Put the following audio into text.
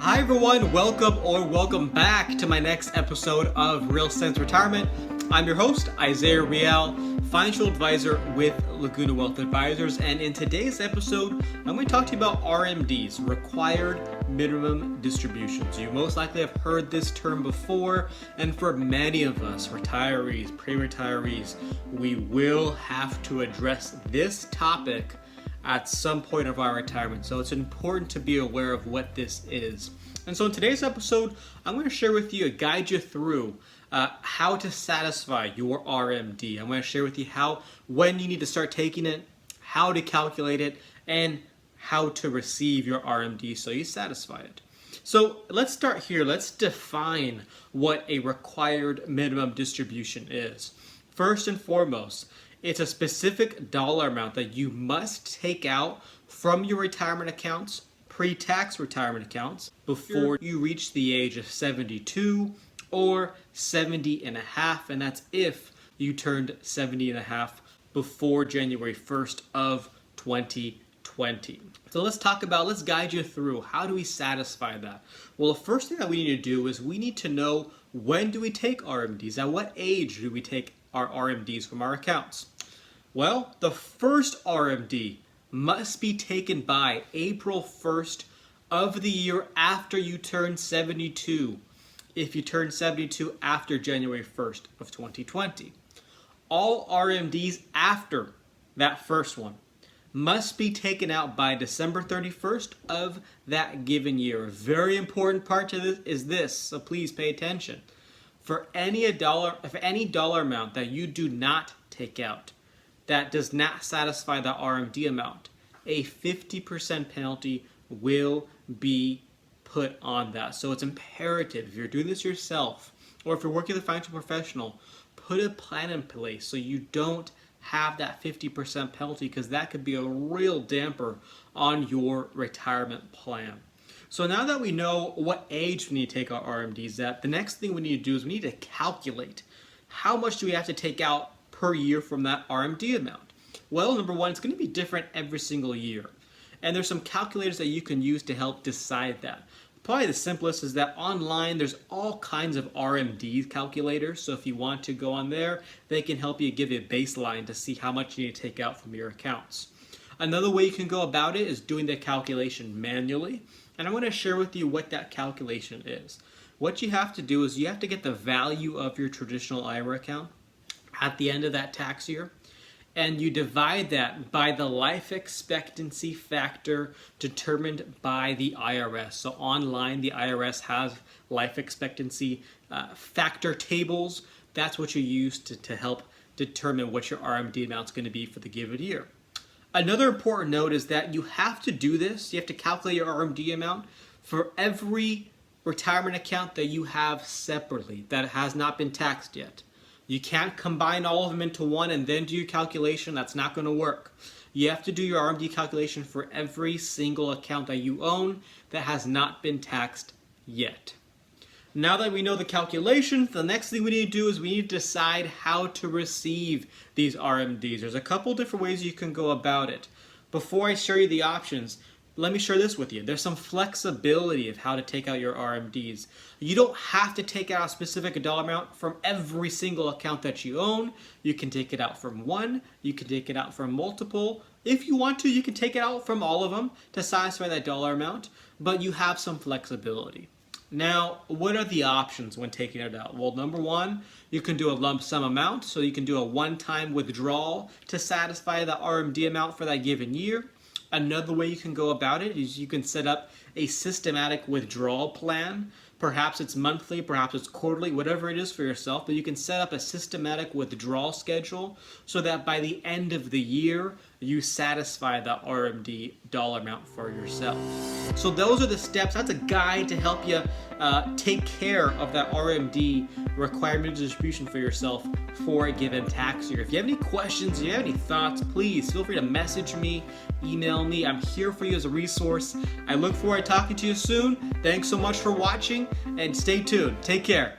Hi everyone, welcome back to my next episode of Real Sense Retirement. I'm your host, Isaiah Rial, financial advisor with Laguna Wealth Advisors, and in today's episode, I'm going to talk to you about RMDs, Required Minimum Distributions. You most likely have heard this term before, and for many of us, retirees, pre-retirees, we will have to address this topic at some point of our retirement. So it's important to be aware of what this is. And so in today's episode, I'm going to share with you, guide you through how to satisfy your RMD. I'm going to share with you when you need to start taking it, how to calculate it, and how to receive your RMD so you satisfy it. So let's start here. Let's define what a required minimum distribution is. First and foremost, it's a specific dollar amount that you must take out from your retirement accounts, pre-tax retirement accounts, before you reach the age of 72 or 70 and a half, and that's if you turned 70 and a half before January 1st of 2020. So let's guide you through how do we satisfy that. Well, the first thing that we need to do is we need to know, when do we take RMDs? At what age do we take our RMDs from our accounts? Well, the first RMD must be taken by April 1st of the year after you turn 72, if you turn 72 after January 1st of 2020. All RMDs after that first one must be taken out by December 31st of that given year. A very important part to this is this, so please pay attention. For any dollar amount that you do not take out, that does not satisfy the RMD amount, a 50% penalty will be put on that. So it's imperative, if you're doing this yourself, or if you're working with a financial professional, put a plan in place so you don't have that 50% penalty, because that could be a real damper on your retirement plan. So now that we know what age we need to take our RMDs at, the next thing we need to do is we need to calculate how much do we have to take out per year from that RMD amount. Well, number one, it's going to be different every single year. And there's some calculators that you can use to help decide that. Probably the simplest is that online there's all kinds of RMD calculators. So if you want to go on there, they can help you give you a baseline to see how much you need to take out from your accounts. Another way you can go about it is doing the calculation manually. And I want to share with you what that calculation is. What you have to do is you have to get the value of your traditional IRA account at the end of that tax year, and you divide that by the life expectancy factor determined by the IRS. So online, the IRS has life expectancy factor tables. That's what you use to help determine what your RMD amount is going to be for the given year. Another important note is that you have to do this. You have to calculate your RMD amount for every retirement account that you have separately that has not been taxed yet. You can't combine all of them into one and then do your calculation. That's not going to work. You have to do your RMD calculation for every single account that you own that has not been taxed yet. Now that we know the calculation, the next thing we need to do is we need to decide how to receive these RMDs. There's a couple different ways you can go about it. Before I show you the options, let me share this with you. There's some flexibility of how to take out your RMDs. You don't have to take out a specific dollar amount from every single account that you own. You can take it out from one. You can take it out from multiple. If you want to, you can take it out from all of them to satisfy that dollar amount, but you have some flexibility. Now, what are the options when taking it out? Well, number one, you can do a lump sum amount. So you can do a one-time withdrawal to satisfy the RMD amount for that given year. Another way you can go about it is you can set up a systematic withdrawal plan. Perhaps it's monthly, perhaps it's quarterly, whatever it is for yourself, but you can set up a systematic withdrawal schedule so that by the end of the year, you satisfy the RMD dollar amount for yourself. So those are the steps. That's a guide to help you take care of that RMD requirement distribution for yourself for a given tax year. If you have any questions, if you have any thoughts, please feel free to message me, email me. I'm here for you as a resource. I look forward to talking to you soon. Thanks so much for watching, and stay tuned. Take care.